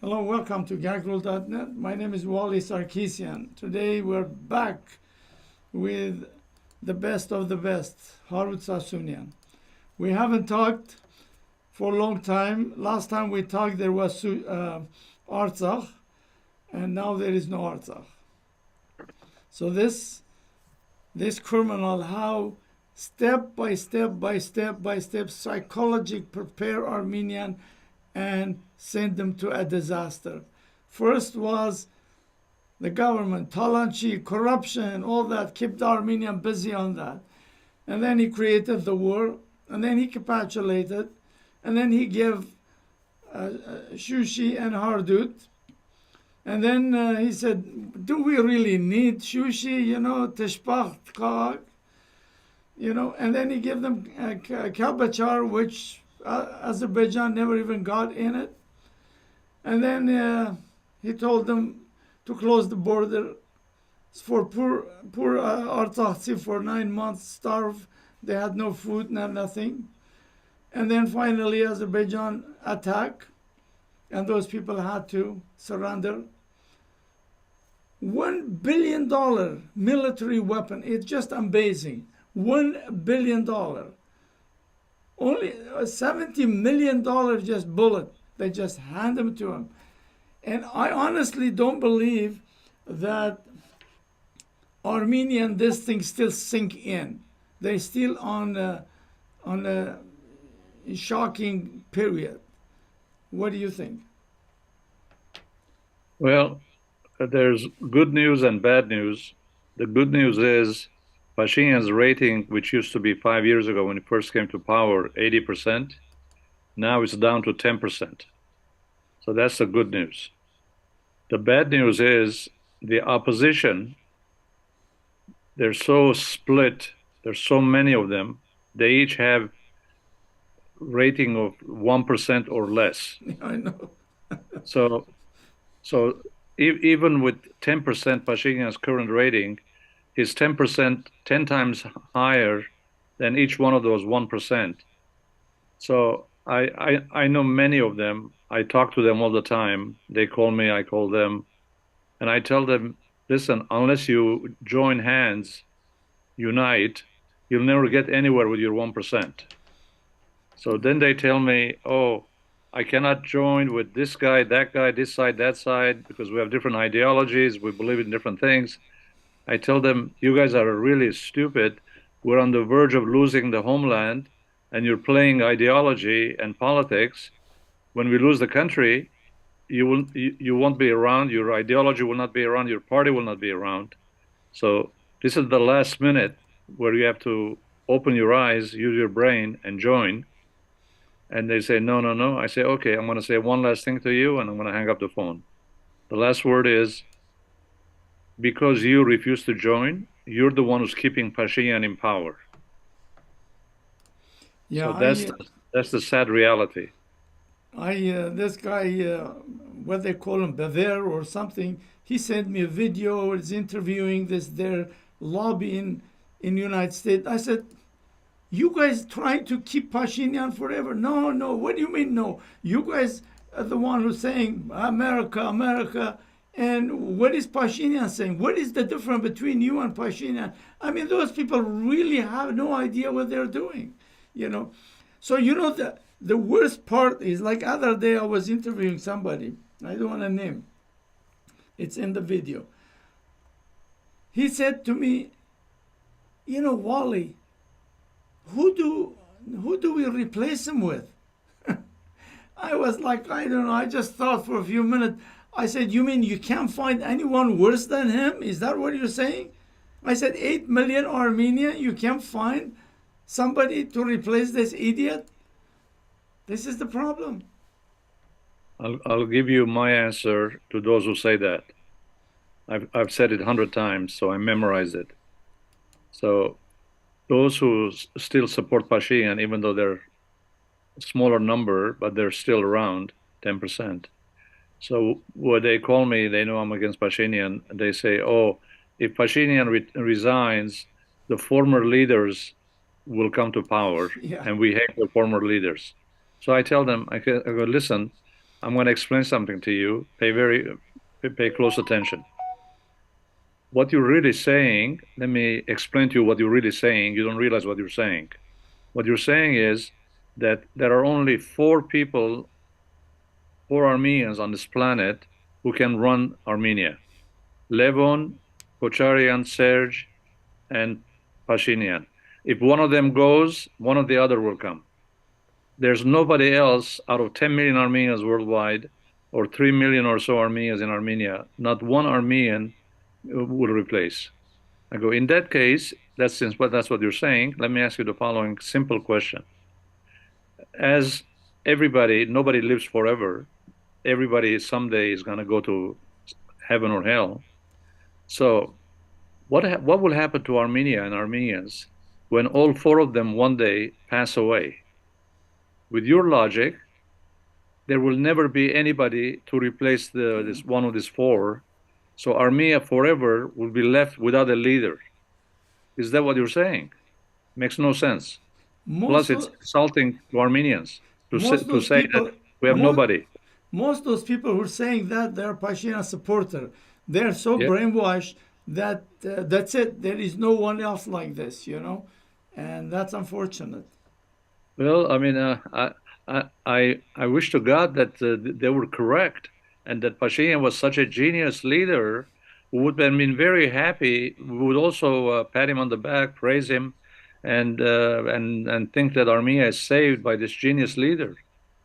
Hello, welcome to Gagrul.net. My name is Wally Sarkisian. Today we're back with the best of the best, Harut Sassounian. We haven't talked for a long time. Last time we talked there was Artsakh, and now there is no Artsakh. So this criminal, how step by step psychology prepare Armenian and send them to a disaster. First was the government, Talanchi, corruption, all that, kept the Armenian busy on that. And then he created the war, and then he capitulated, and then he gave Shushi and Harut. And then he said, do we really need Shushi, Teshpach, and then he gave them Kalbachar, which Azerbaijan never even got in it. And then he told them to close the border for poor Artsakh for 9 months, starved. They had no food, nothing. And then finally Azerbaijan attacked, and those people had to surrender. $1 billion military weapon. It's just amazing. $1 billion. Only $70 million just bullet. They just hand them to him. And I honestly don't believe that Armenian, this thing still sink in. They still on a shocking period. What do you think? Well, there's good news and bad news. The good news is Pashinyan's rating, which used to be 5 years ago when he first came to power, 80%, now it's down to 10%. So that's the good news. The bad news is the opposition, they're so split, there's so many of them, they each have rating of 1% or less. I know. So even with 10% Pashinyan's current rating, is 10%, 10 times higher than each one of those 1%. So I know many of them. I talk to them all the time. They call me, I call them. And I tell them, listen, unless you join hands, unite, you'll never get anywhere with your 1%. So then they tell me, oh, I cannot join with this guy, this side, that side, because we have different ideologies, we believe in different things. I tell them, you guys are really stupid. We're on the verge of losing the homeland, and you're playing ideology and politics. When we lose the country, you won't be around. Your ideology will not be around. Your party will not be around. So this is the last minute where you have to open your eyes, use your brain, and join. And they say, no, no, no. I say, okay, I'm going to say one last thing to you, and I'm going to hang up the phone. The last word is, because you refuse to join, you're the one who's keeping Pashinyan in power. Yeah, so that's the sad reality. This guy, what they call him, Baver or something, he sent me a video. Is interviewing their lobby in United States. I said, you guys trying to keep Pashinyan forever? No, no. What do you mean no? You guys are the one who's saying America, America. And what is Pashinyan saying? What is the difference between you and Pashinyan? I mean, those people really have no idea what they're doing, So, the worst part is, like other day I was interviewing somebody. I don't want to name. It's in the video. He said to me, Wally, who do we replace him with? I was like, I don't know. I just thought for a few minutes. I said, you mean you can't find anyone worse than him? Is that what you're saying? I said, 8 million Armenian, you can't find somebody to replace this idiot? This is the problem. I'll give you my answer to those who say that. I've said it 100 times, so I memorized it. So those who still support Pashinyan, even though they're a smaller number, but they're still around 10%. So when they call me, they know I'm against Pashinyan. They say, oh, if Pashinyan resigns, the former leaders will come to power, Yeah. and we hate the former leaders. So I tell them, I go, listen, I'm going to explain something to you. Pay close attention. What you're really saying, let me explain to you what you're really saying. You don't realize what you're saying. What you're saying is that there are only four Armenians on this planet who can run Armenia. Levon, Kocharian, Serge, and Pashinyan. If one of them goes, one of the other will come. There's nobody else out of 10 million Armenians worldwide, or 3 million or so Armenians in Armenia, not one Armenian will replace. I go, in that case, that's what you're saying. Let me ask you the following simple question. As nobody lives forever. Everybody someday is going to go to heaven or hell. So what will happen to Armenia and Armenians when all four of them one day pass away? With your logic, there will never be anybody to replace this one of these four. So Armenia forever will be left without a leader. Is that what you're saying? Makes no sense. Plus, it's insulting to Armenians to say that we have nobody. Most of those people who are saying that they're Pashinyan supporter, they're so brainwashed that that's it. There is no one else like this, and that's unfortunate. Well, I mean, I wish to God that they were correct and that Pashinyan was such a genius leader who would have been very happy. We would also pat him on the back, praise him, and think that Armenia is saved by this genius leader.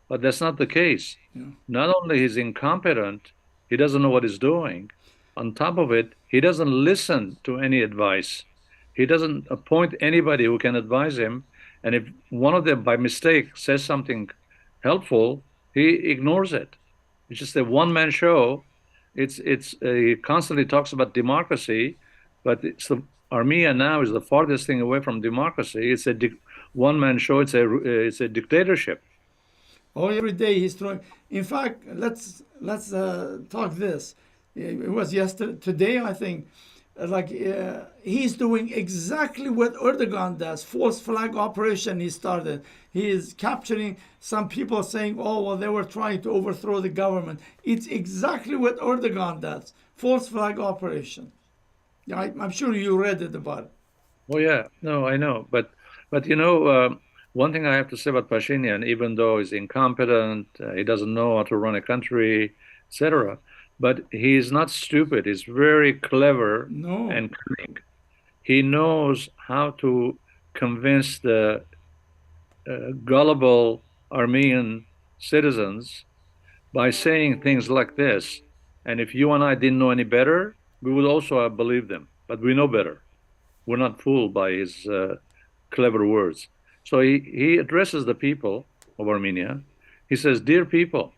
But that's not the case. Yeah. Not only he's incompetent, he doesn't know what he's doing. On top of it, he doesn't listen to any advice. He doesn't appoint anybody who can advise him. And if one of them by mistake says something helpful, he ignores it. It's just a one-man show. He constantly talks about democracy, but Armenia now is the farthest thing away from democracy. It's a one-man show. It's a dictatorship. Oh, every day he's throwing. In fact, let's talk this. It was yesterday, today I think. He's doing exactly what Erdogan does. False flag operation he started. He is capturing some people saying, "Oh, well, they were trying to overthrow the government." It's exactly what Erdogan does. False flag operation. Yeah, I'm sure you read it about it. Oh yeah, no, I know, but one thing I have to say about Pashinyan, even though he's incompetent, he doesn't know how to run a country, etc. But he is not stupid. He's very clever and cunning. He knows how to convince the gullible Armenian citizens by saying things like this. And if you and I didn't know any better, we would also have believed them. But we know better. We're not fooled by his clever words. So he addresses the people of Armenia. He says, "Dear people,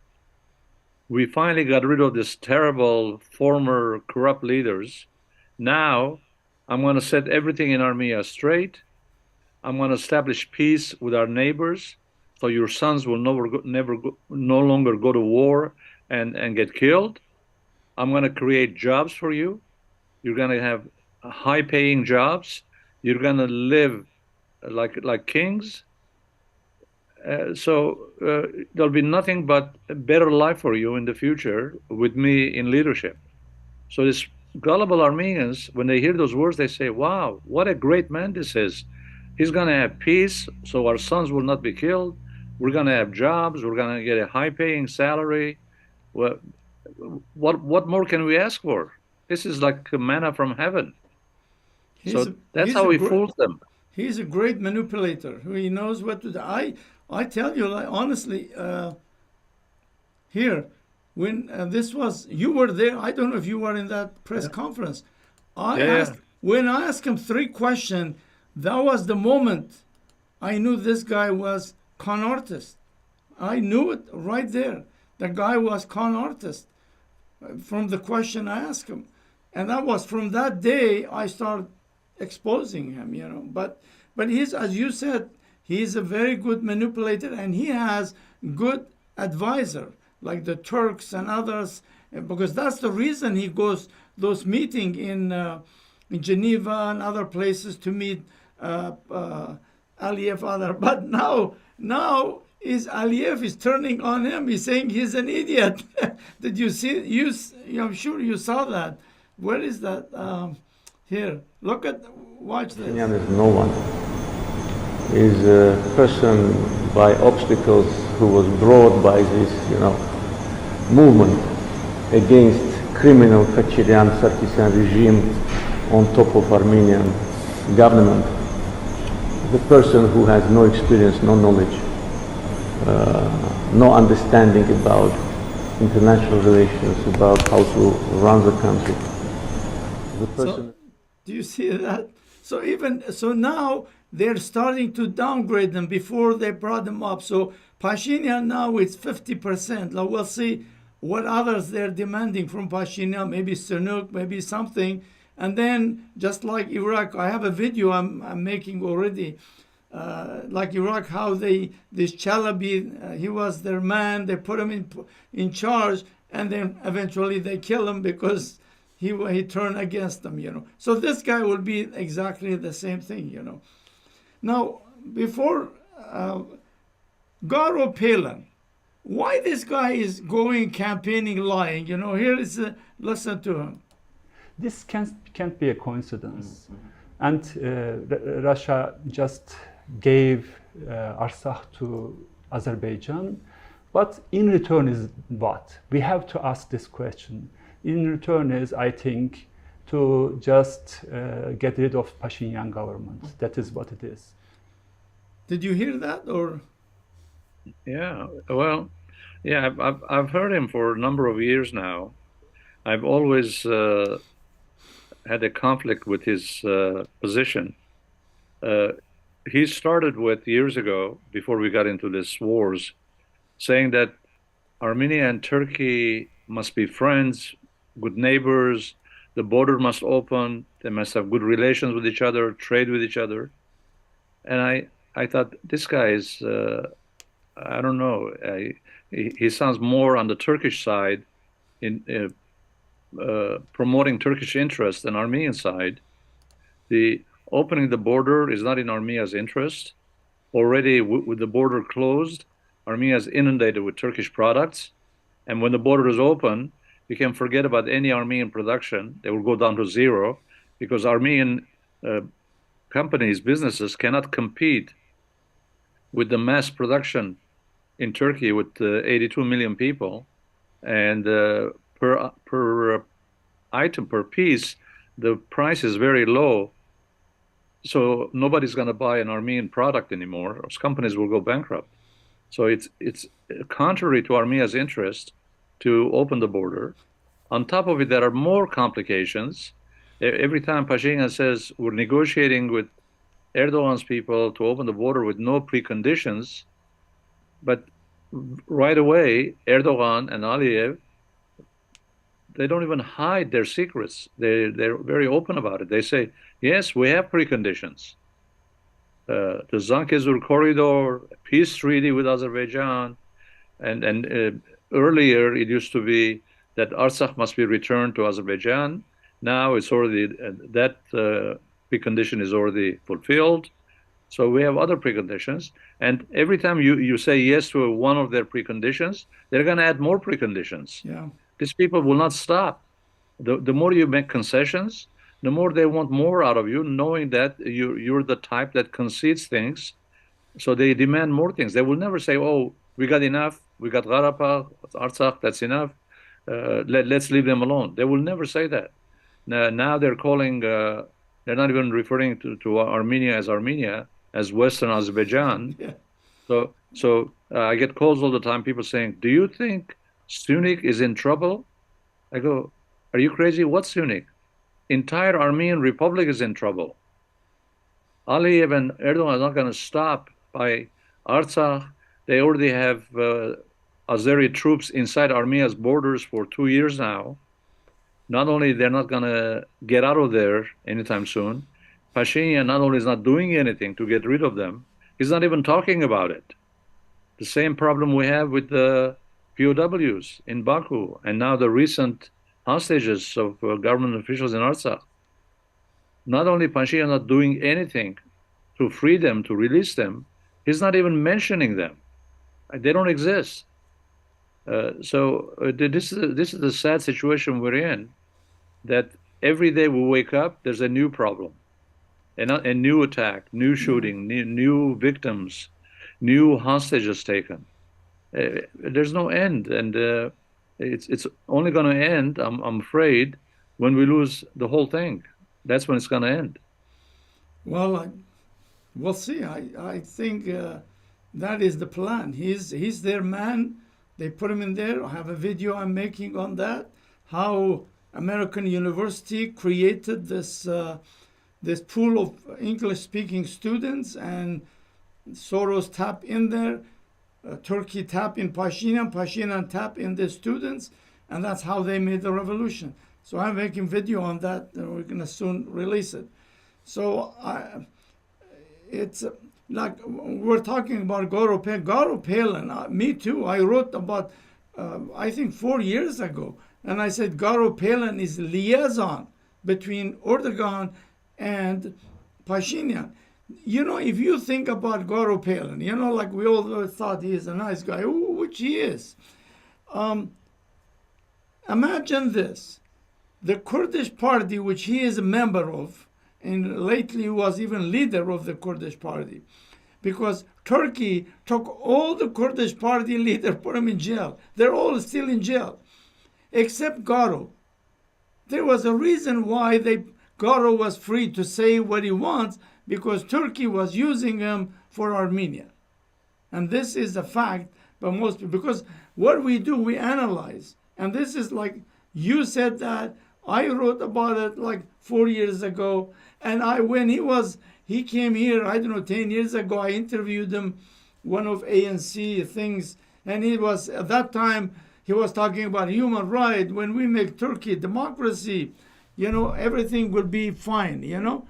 we finally got rid of this terrible former corrupt leaders. Now I'm going to set everything in Armenia straight. I'm going to establish peace with our neighbors, so your sons will no longer go to war and get killed. I'm going to create jobs for you. You're going to have high-paying jobs. You're going to live like kings. So there'll be nothing but a better life for you in the future with me in leadership." So these gullible Armenians, when they hear those words, they say, "Wow, what a great man this is. He's going to have peace, so our sons will not be killed. We're going to have jobs. We're going to get a high-paying salary. What more can we ask for? This is like manna from heaven." That's how he fools them. He's a great manipulator. He knows what to do. I tell you, honestly, here, when you were there. I don't know if you were in that press conference. When I asked him 3 questions, that was the moment I knew this guy was con artist. I knew it right there. The guy was con artist from the question I asked him. And that was from that day I started exposing him, But he's, as you said, he's a very good manipulator, and he has good advisor like the Turks and others, because that's the reason he goes those meeting in Geneva and other places to meet Aliyev other. But now is Aliyev is turning on him. He's saying he's an idiot. Did you see? I'm sure you saw that. Where is that? Here, look at, watch this. Sassounian is no one. He's a person by obstacles who was brought by this, movement against criminal Kachirian-Sarkisian regime on top of Armenian government. The person who has no experience, no knowledge, no understanding about international relations, about how to run the country. The person. Do you see that? So now they're starting to downgrade them. Before they brought them up. So Pashinyan now it's 50%. Now we'll see what others they're demanding from Pashinyan. Maybe Sihanouk, maybe something. And then just like Iraq, I have a video I'm making already. Like Iraq, how this Chalabi, he was their man. They put him in charge, and then eventually they kill him because he turned against them, So this guy will be exactly the same thing, Now, before Garo Palin, why this guy is going campaigning lying? Here is listen to him. This can't be a coincidence. And Russia just gave Artsakh to Azerbaijan. But in return is what? We have to ask this question. In return is, I think, to just get rid of Pashinyan government. That is what it is. Did you hear that, or? Yeah, well, yeah, I've heard him for a number of years now. I've always had a conflict with his position. He started with, years ago, before we got into this wars, saying that Armenia and Turkey must be friends, good neighbors, the border must open, they must have good relations with each other, trade with each other. And I thought, this guy is, I don't know, he sounds more on the Turkish side in promoting Turkish interests than Armenian side. The opening the border is not in Armenia's interest. Already with the border closed, Armenia is inundated with Turkish products. And when the border is open, you can forget about any Armenian production. They will go down to zero because Armenian companies, businesses cannot compete with the mass production in Turkey with 82 million people. And per item, per piece, the price is very low. So nobody's going to buy an Armenian product anymore. Those companies will go bankrupt. So it's contrary to Armenia's interest to open the border. On top of it, there are more complications. Every time Pashinyan says we're negotiating with Erdogan's people to open the border with no preconditions, but right away, Erdogan and Aliyev, they don't even hide their secrets. They're very open about it. They say, yes, we have preconditions. The Zangezur corridor, peace treaty with Azerbaijan, and earlier it used to be that Artsakh must be returned to Azerbaijan. Now it's already, that precondition is already fulfilled. So we have other preconditions. And every time you say yes to one of their preconditions, they're going to add more preconditions. Yeah. These people will not stop. The more you make concessions, the more they want more out of you, knowing that you're the type that concedes things. So they demand more things. They will never say, oh, we got enough. We got Karabakh, Artsakh, that's enough. Let's leave them alone. They will never say that. Now they're calling, they're not even referring to Armenia, as Western Azerbaijan. Yeah. So I get calls all the time, people saying, do you think Sihanouk is in trouble? I go, are you crazy? What's Sihanouk? Entire Armenian Republic is in trouble. Aliyev and Erdogan are not going to stop by Artsakh. They already have Azeri troops inside Armenia's borders for 2 years now. Not only they're not going to get out of there anytime soon, Pashinyan not only is not doing anything to get rid of them, he's not even talking about it. The same problem we have with the POWs in Baku, and now the recent hostages of government officials in Artsakh. Not only Pashinyan not doing anything to free them, to release them, he's not even mentioning them. They don't exist. This is the sad situation we're in, that every day we wake up, there's a new problem, a new attack, new shooting, new victims, new hostages taken. There's no end, and it's only going to end, I'm afraid, when we lose the whole thing. That's when it's going to end. Well, we'll see. I think that is the plan. He's their man. They put him in there. I have a video I'm making on that. How American University created this pool of English-speaking students, and Soros tap in there. Turkey tap in Pashinyan. Pashinyan tap in the students, and that's how they made the revolution. So I'm making video on that, and we're gonna soon release it. So it's like we're talking about Garo Palin. Me too. I wrote about, I think 4 years ago, and I said Garo Palin is liaison between Erdogan and Pashinyan. You know, if you think about Garo Palin, you know, like we all thought he is a nice guy, which he is. Imagine this. The Kurdish party, which he is a member of, and lately was even leader of the Kurdish party, because Turkey took all the Kurdish party leaders, put them in jail. They're all still in jail, except Garo. There was a reason why Garo was free to say what he wants, because Turkey was using him for Armenia. And this is a fact, but most people, because what we do, we analyze. And this is like, you said that, I wrote about it like 4 years ago. And when he came here, I don't know, 10 years ago, I interviewed him, one of ANC things. And at that time, he was talking about human rights. When we make Turkey democracy, you know, everything will be fine, you know.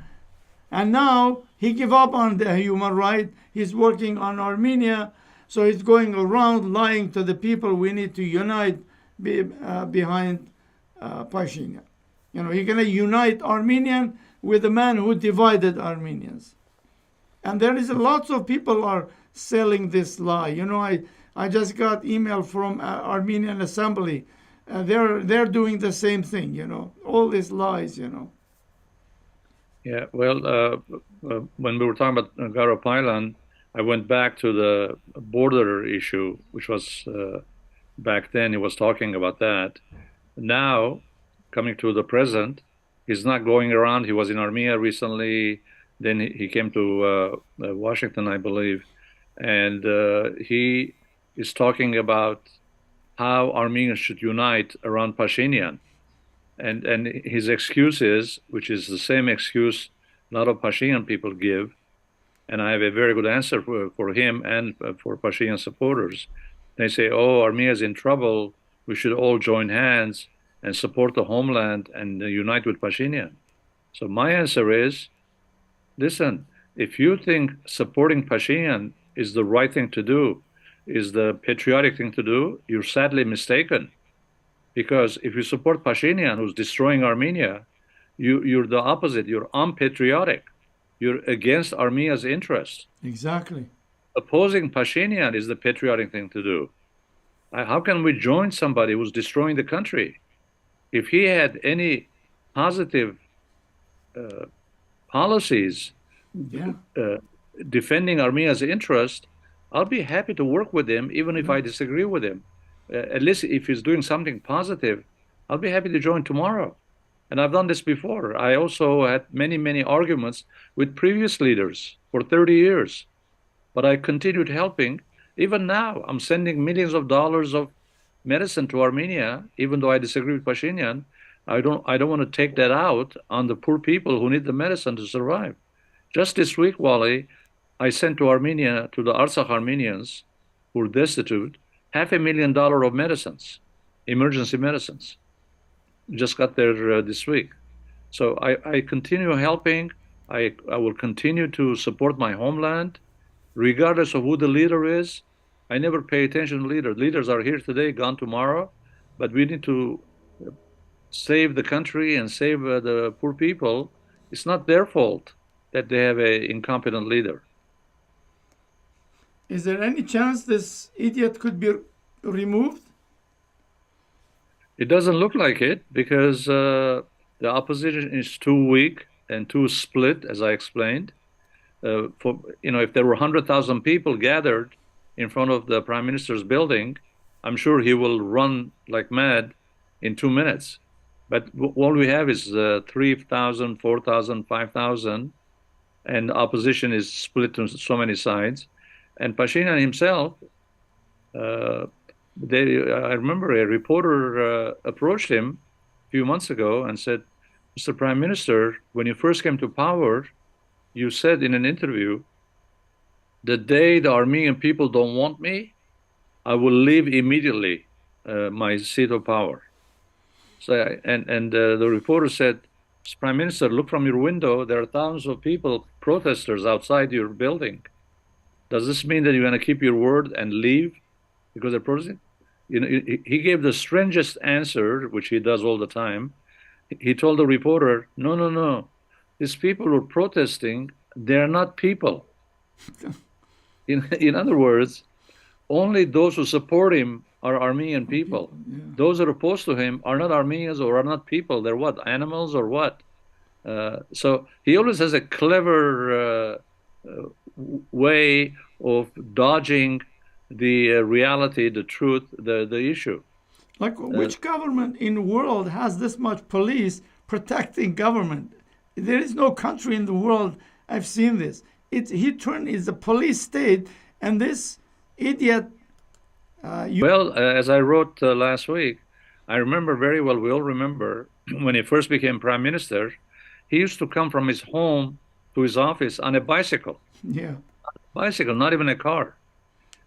And now he gave up on the human right. He's working on Armenia. So he's going around lying to the people. We need to unite behind Pashinyan. You know, you're going to unite Armenian with the man who divided Armenians. And there is lots of people are selling this lie. You know, I just got email from Armenian Assembly. They're doing the same thing, you know, all these lies, you know. Yeah, well, when we were talking about Garo Palin, I went back to the border issue, which was back then he was talking about that. Now, coming to the present, he's not going around. He was in Armenia recently. Then he came to Washington, I believe, and he is talking about how Armenians should unite around Pashinyan. And his excuse is, which is the same excuse a lot of Pashinyan people give, and I have a very good answer for him and for Pashinyan supporters. They say, oh, Armenia is in trouble. We should all join hands and support the homeland and unite with Pashinyan. So my answer is, listen, if you think supporting Pashinyan is the right thing to do, is the patriotic thing to do, you're sadly mistaken. Because if you support Pashinyan, who's destroying Armenia, you're the opposite. You're unpatriotic. You're against Armenia's interests. Exactly. Opposing Pashinyan is the patriotic thing to do. How can we join somebody who's destroying the country? If he had any positive policies defending Armenia's interest, I'll be happy to work with him, even if I disagree with him. At least if he's doing something positive, I'll be happy to join tomorrow. And I've done this before. I also had many, many arguments with previous leaders for 30 years. But I continued helping. Even now, I'm sending millions of dollars of medicine to Armenia, even though I disagree with Pashinyan. I don't want to take that out on the poor people who need the medicine to survive. Just this week, Wally, I sent to Armenia, to the Artsakh Armenians who are destitute, $500,000 of medicines, emergency medicines. Just got there this week. So I continue helping. I will continue to support my homeland, regardless of who the leader is. I never pay attention to leaders. Leaders are here today, gone tomorrow, but we need to save the country and save the poor people. It's not their fault that they have an incompetent leader. Is there any chance this idiot could be removed? It doesn't look like it because the opposition is too weak and too split, as I explained. If there were 100,000 people gathered in front of the prime minister's building, I'm sure he will run like mad in 2 minutes. But all we have is 3,000, 4,000, 5,000, and opposition is split to so many sides. And Pashinyan himself, I remember a reporter approached him a few months ago and said, Mr. Prime Minister, when you first came to power, you said in an interview, the day the Armenian people don't want me, I will leave immediately my seat of power. So, the reporter said, Prime Minister, look from your window. There are thousands of people, protesters outside your building. Does this mean that you're going to keep your word and leave because they're protesting? He gave the strangest answer, which he does all the time. He told the reporter, no, no, no. These people who are protesting, they're not people. In other words, only those who support him are Armenian people. Yeah. Those that are opposed to him are not Armenians or are not people. They're what? Animals or what? So he always has a clever way of dodging the reality, the truth, the issue. Like, which government in the world has this much police protecting government? There is no country in the world I've seen this. It's a police state, and this idiot. As I wrote last week, I remember very well, we all remember, when he first became prime minister, he used to come from his home to his office on a bicycle. Yeah. Bicycle, not even a car.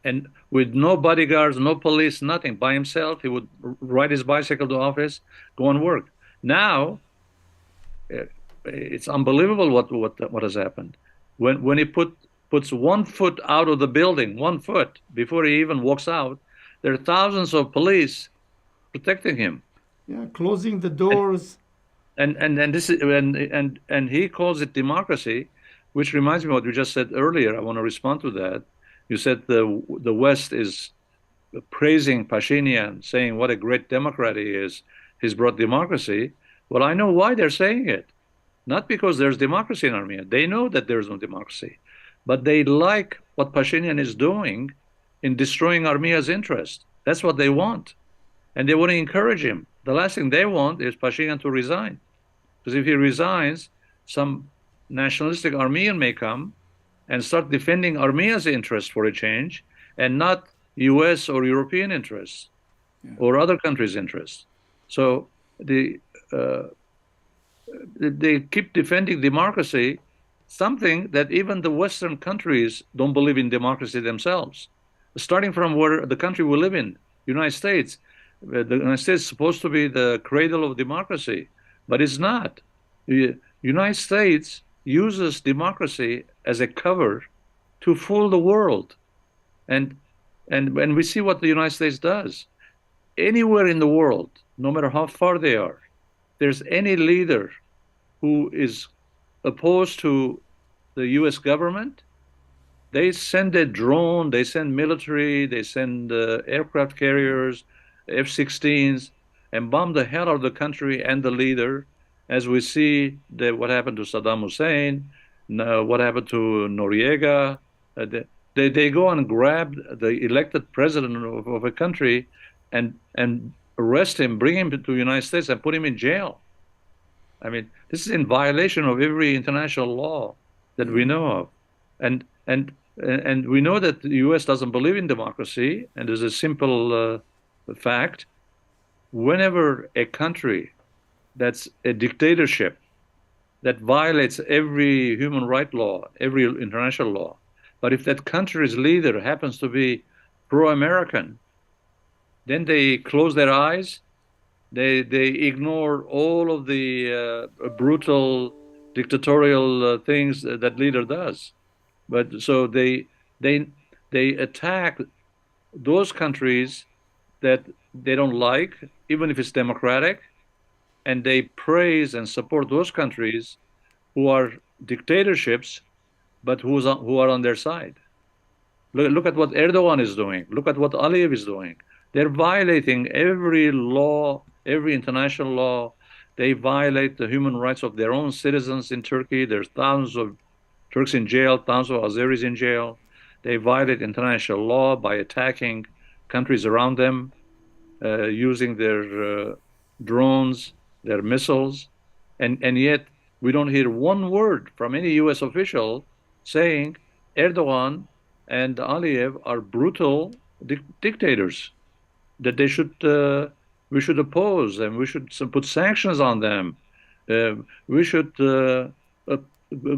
And with no bodyguards, no police, nothing, by himself, he would ride his bicycle to office, go and work. Now, it's unbelievable what has happened. When he puts 1 foot out of the building, 1 foot, before he even walks out, there are thousands of police protecting him. Yeah, closing the doors. And this is and he calls it democracy, which reminds me of what you just said earlier. I want to respond to that. You said the West is praising Pashinyan, saying what a great Democrat he is. He's brought democracy. Well, I know why they're saying it. Not because there's democracy in Armenia. They know that there's no democracy. But they like what Pashinyan is doing in destroying Armenia's interest. That's what they want. And they want to encourage him. The last thing they want is Pashinyan to resign. Because if he resigns, some nationalistic Armenian may come and start defending Armenia's interest for a change and not US or European interests or other countries' interests. So they keep defending democracy, something that even the Western countries don't believe in democracy themselves. Starting from where the country we live in, United States. The United States is supposed to be the cradle of democracy, but it's not. The United States uses democracy as a cover to fool the world. And when we see what the United States does, anywhere in the world, no matter how far they are, there's any leader who is opposed to the US government, they send a drone, they send military, they send aircraft carriers, F-16s, and bomb the hell out of the country and the leader, as we see what happened to Saddam Hussein, what happened to Noriega. They go and grab the elected president of a country and arrest him, bring him to the United States and put him in jail. I mean, this is in violation of every international law that we know of. And we know that the U.S. doesn't believe in democracy, and there's a simple fact. Whenever a country that's a dictatorship that violates every human right law, every international law, but if that country's leader happens to be pro-American, then they close their eyes, they ignore all of the brutal dictatorial things that leader does. But so they attack those countries that they don't like, even if it's democratic, and they praise and support those countries who are dictatorships, but who are on their side. Look at what Erdogan is doing. Look at what Aliyev is doing. They're violating every law, every international law. They violate the human rights of their own citizens in Turkey. There's thousands of Turks in jail, thousands of Azeris in jail. They violate international law by attacking countries around them, using their drones, their missiles, and yet we don't hear one word from any U.S. official saying Erdogan and Aliyev are brutal dictators, that we should oppose them, we should put sanctions on them, we should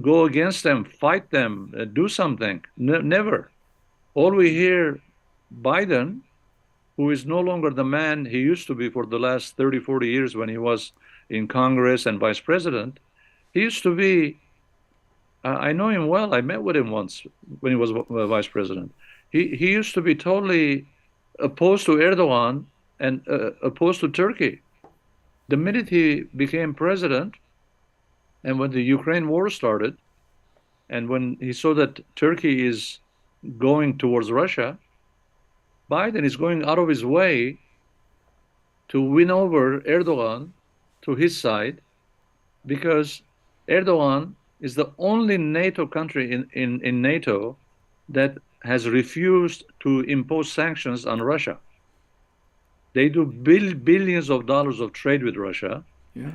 go against them, fight them, do something. Never. All we hear, Biden, who is no longer the man he used to be for the last 30, 40 years when he was in Congress and vice president. He used to be, I know him well, I met with him once when he was vice president. He used to be totally opposed to Erdogan and opposed to Turkey. The minute he became president, and when the Ukraine war started, and when he saw that Turkey is going towards Russia, Biden is going out of his way to win over Erdogan to his side, because Erdogan is the only NATO country in NATO that has refused to impose sanctions on Russia. They do billions of dollars of trade with Russia. Yeah.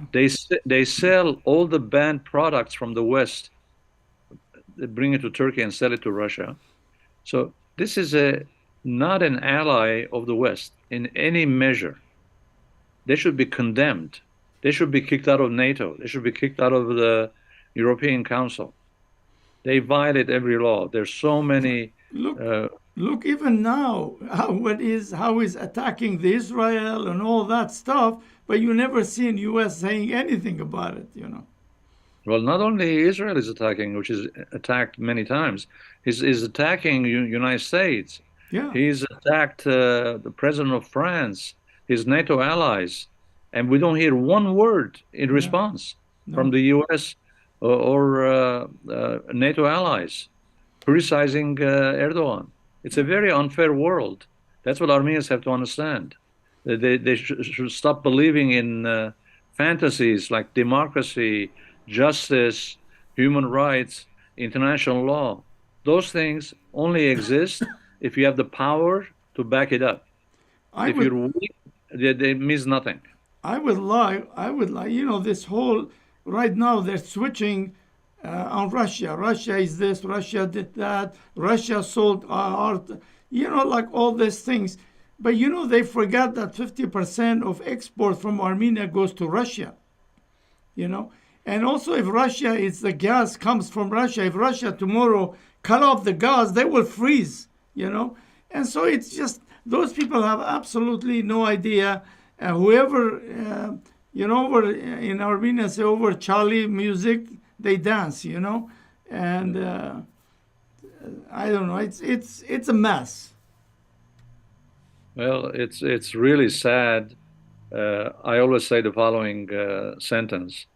They sell all the banned products from the West. They bring it to Turkey and sell it to Russia. So this is not an ally of the West in any measure. They should be condemned. They should be kicked out of NATO. They should be kicked out of the European Council. They violate every law. There's so many. Look, even now, how is attacking the Israel and all that stuff, but you never seen U.S. saying anything about it, you know. Well, not only Israel is attacking, which is attacked many times, is attacking United States. Yeah. He's attacked the president of France, his NATO allies, and we don't hear one word in response from the U.S. or NATO allies criticizing Erdogan. It's a very unfair world. That's what Armenians have to understand. They should stop believing in fantasies like democracy, justice, human rights, international law. Those things only exist if you have the power to back it up. If you're weak, they means nothing. I would like, you know, this whole, right now they're switching on Russia. Russia is this, Russia did that, Russia sold art, you know, like all these things. But, you know, they forgot that 50% of export from Armenia goes to Russia, you know. And also if Russia, the gas comes from Russia, if Russia tomorrow cut off the gas, they will freeze, you know. And so it's just, those people have absolutely no idea. Whoever, you know, over in Armenia, say over Charlie music, they dance, you know. And I don't know, it's a mess. Well, it's really sad. I always say the following sentence.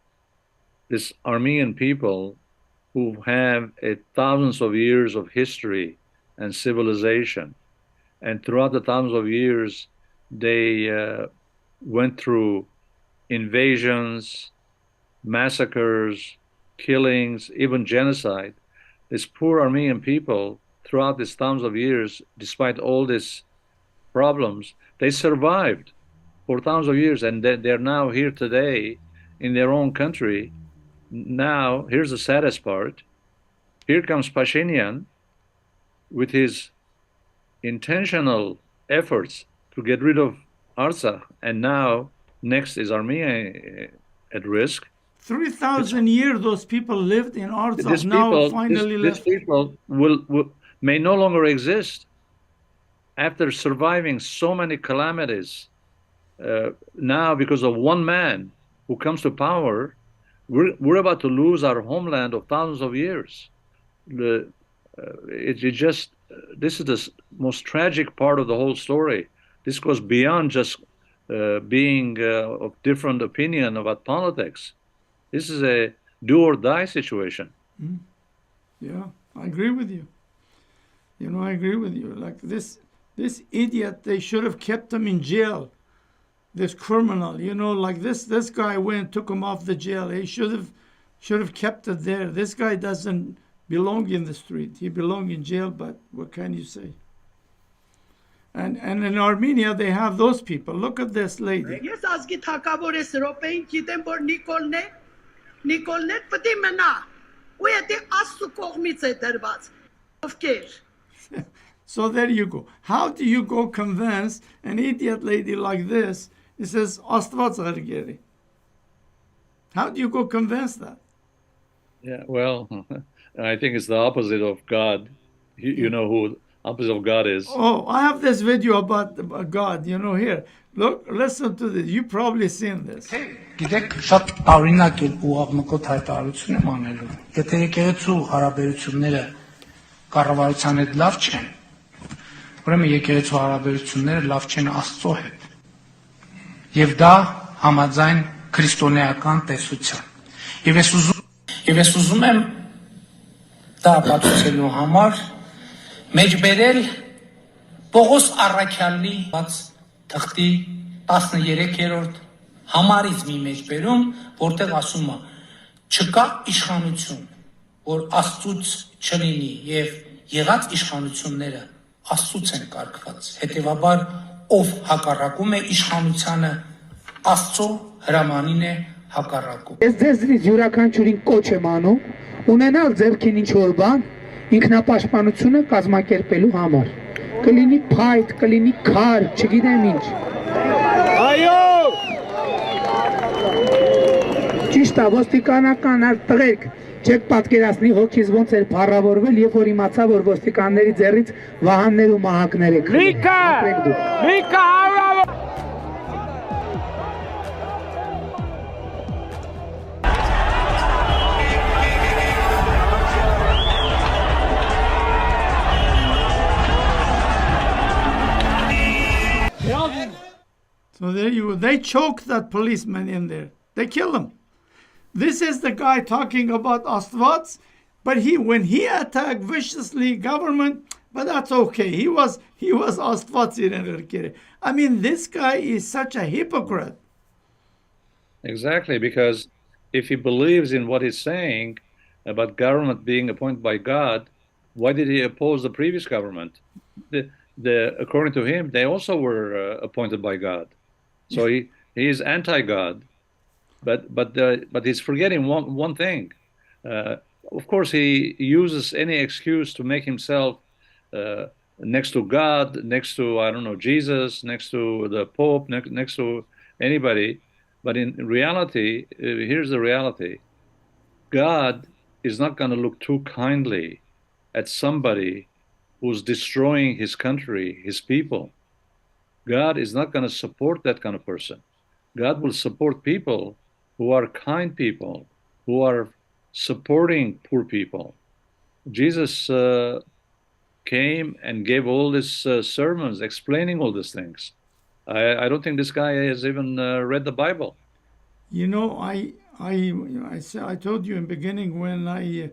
This Armenian people who have thousands of years of history and civilization, and throughout the thousands of years, they went through invasions, massacres, killings, even genocide. These poor Armenian people, throughout these thousands of years, despite all these problems, they survived for thousands of years, and they're now here today in their own country. Now, here's the saddest part. Here comes Pashinyan with his intentional efforts to get rid of Artsakh, and now next is Armenia at risk. 3,000 years those people lived in Artsakh. Now finally these people may no longer exist after surviving so many calamities. Now, because of one man who comes to power, we're about to lose our homeland of thousands of years. This is the most tragic part of the whole story. This goes beyond just being of different opinion about politics. This is a do or die situation. Yeah, I agree with you. You know, I agree with you. Like this idiot, they should have kept him in jail. This criminal, you know, like this guy went, took him off the jail. He should have kept it there. This guy doesn't belong in the street. He belongs in jail, but what can you say? And in Armenia, they have those people. Look at this lady. Ես ազգի թակավոր ես Եվրոպային գիտեմ, որ Նիկոլն է պետք է մնա։ Ու եթե Աստծո կողմից է դրված։ Ովքեր։ So there you go. How do you go convince an idiot lady like this? He says, Աստված ղրգերի. How do you go convince that? Yeah, well, I think it's the opposite of God. You know who opposite of God is. Oh, I have this video about God, you know, here. Look, listen to this. You probably seen this. Գիտեք, շատ տարօրինակ է ու աղմկոտ հայտարարություն եմ անելու։ Եթե եկեղեցու հարաբերությունները կառավարության հետ լավ չեն, ուրեմն եկեղեցու հարաբերությունները լավ չեն Աստծո հետ։ Եվ դա համաձայն քրիստոնեական տեսության։ Եվ ես ուզում եմ դա ապացուցելու համար մեջբերել Պողոս Առաքյալի բաց թղթի 13-րդ համարից մի մեջբերում, որտեղ ասում է. չկա իշխանություն, որ Աստծուց չլինի, եւ եղած իշխանությունները Աստծուց են կարգված։ Հետևաբար ով հակառակում է իշխանությանը, Աստծո հրամանին է հակառակում։ Ես ձեզնից յուրաքանչյուրին կոչ եմ անում, ունենալ ձեռքին ինչ-որ բան, ինքնապաշտպանությունը կազմակերպելու համար։ Կլինի փայտ, կլինի քար, չգիտեմ ինչ։ Այո! Ճիշտ է, ոստիկանական տղերք, չեք պատկերացնի հոգիս ոնց էր փառավորվել, երբ որ իմացա, որ ոստիկանների ձեռից վահաններ ու մահակներ եք։ Լիքը! So there you go. They choked that policeman in there. They killed him. This is the guy talking about Astvatz, but when he attacked viciously government, but that's okay. He was Astvatz in Erkere. I mean, this guy is such a hypocrite. Exactly, because if he believes in what he's saying about government being appointed by God, why did he oppose the previous government? According to him, they also were appointed by God. So he is anti-God, but he's forgetting one thing. Of course, he uses any excuse to make himself next to God, next to, I don't know, Jesus, next to the Pope, next to anybody. But in reality, here's the reality. God is not going to look too kindly at somebody who's destroying his country, his people. God is not going to support that kind of person. God will support people who are kind people, who are supporting poor people. Jesus came and gave all these sermons explaining all these things. I don't think this guy has even read the Bible. You know, I told you in the beginning when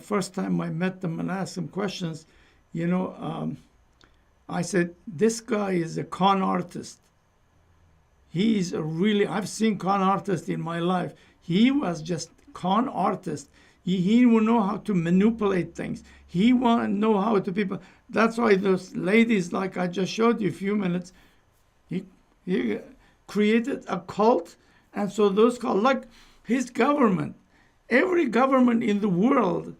first time I met them and asked them questions, you know, I said, this guy is a con artist. He is I've seen con artists in my life. He was just con artist. He will know how to manipulate things. He will know how to people. That's why those ladies, like I just showed you a few minutes, he created a cult. And so those cult, like his government, every government in the world,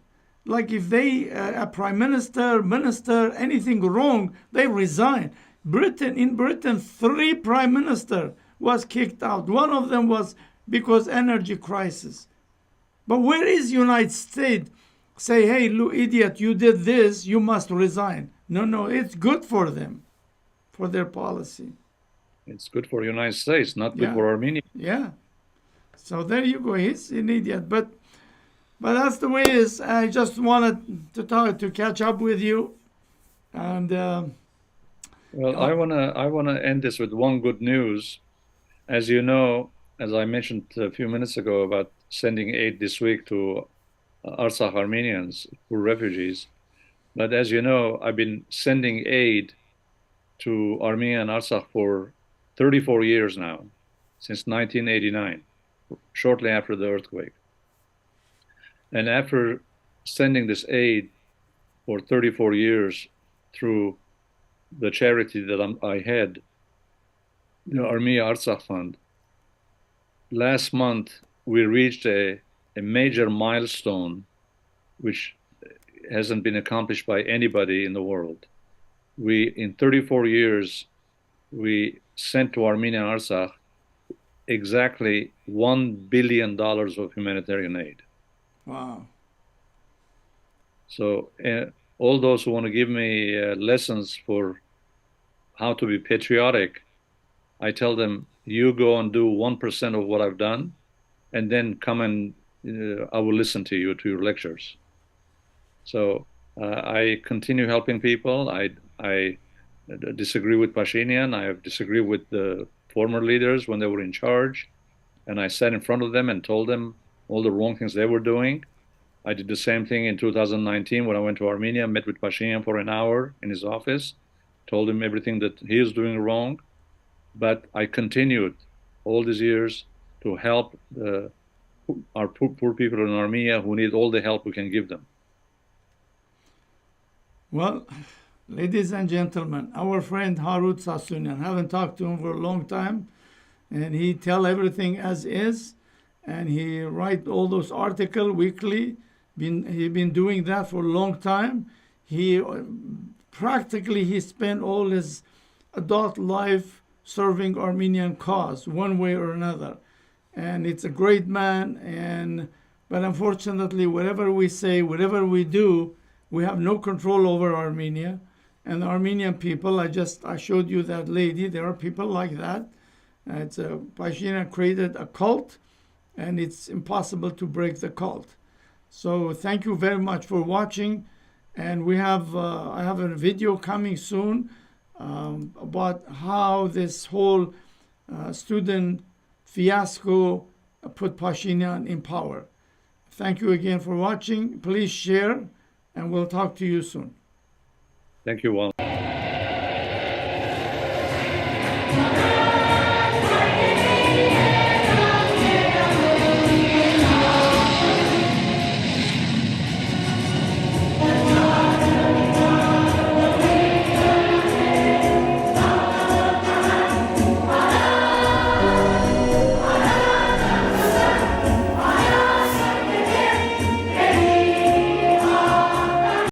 like if they, a prime minister, anything wrong, they resign. In Britain, 3 prime ministers was kicked out. One of them was because energy crisis. But where is United States? Say, hey, look, idiot, you did this, you must resign. No, it's good for them, for their policy. It's good for the United States, not good for Armenia. Yeah. So there you go. He's an idiot. But that's the way it is. I just wanted to catch up with you. And well, I wanna end this with one good news. As you know, as I mentioned a few minutes ago about sending aid this week to Artsakh Armenians who are refugees, But as you know, I've been sending aid to Armenia and Artsakh for 34 years now, since 1989, shortly after the earthquake. And after sending this aid for 34 years through the charity that I had, the Armenia Artsakh Fund, last month we reached a major milestone which hasn't been accomplished by anybody in the world. In 34 years, we sent to Armenia and Artsakh exactly $1 billion of humanitarian aid. Wow. So all those who want to give me lessons for how to be patriotic, I tell them, you go and do 1% of what I've done, and then come and I will listen to you, to your lectures. So I continue helping people. I disagree with Pashinyan. I have disagreed with the former leaders when they were in charge, and I sat in front of them and told them all the wrong things they were doing. I did the same thing in 2019 when I went to Armenia, met with Pashinyan for an hour in his office, told him everything that he is doing wrong. But I continued all these years to help our poor people in Armenia who need all the help we can give them. Well, ladies and gentlemen, our friend Harut Sassounian, haven't talked to him for a long time, and he tell everything as is, and he write all those articles weekly. He been doing that for a long time. He practically spent all his adult life serving Armenian cause one way or another, and it's a great man. But unfortunately, whatever we say, whatever we do, we have no control over Armenia and the Armenian people. I showed you that lady. There are people like that. Pashinyan created a cult, and it's impossible to break the cult. So thank you very much for watching, and I have a video coming soon about how this whole student fiasco put Pashinyan in power. Thank you again for watching. Please share, and we'll talk to you soon. Thank you, Wal.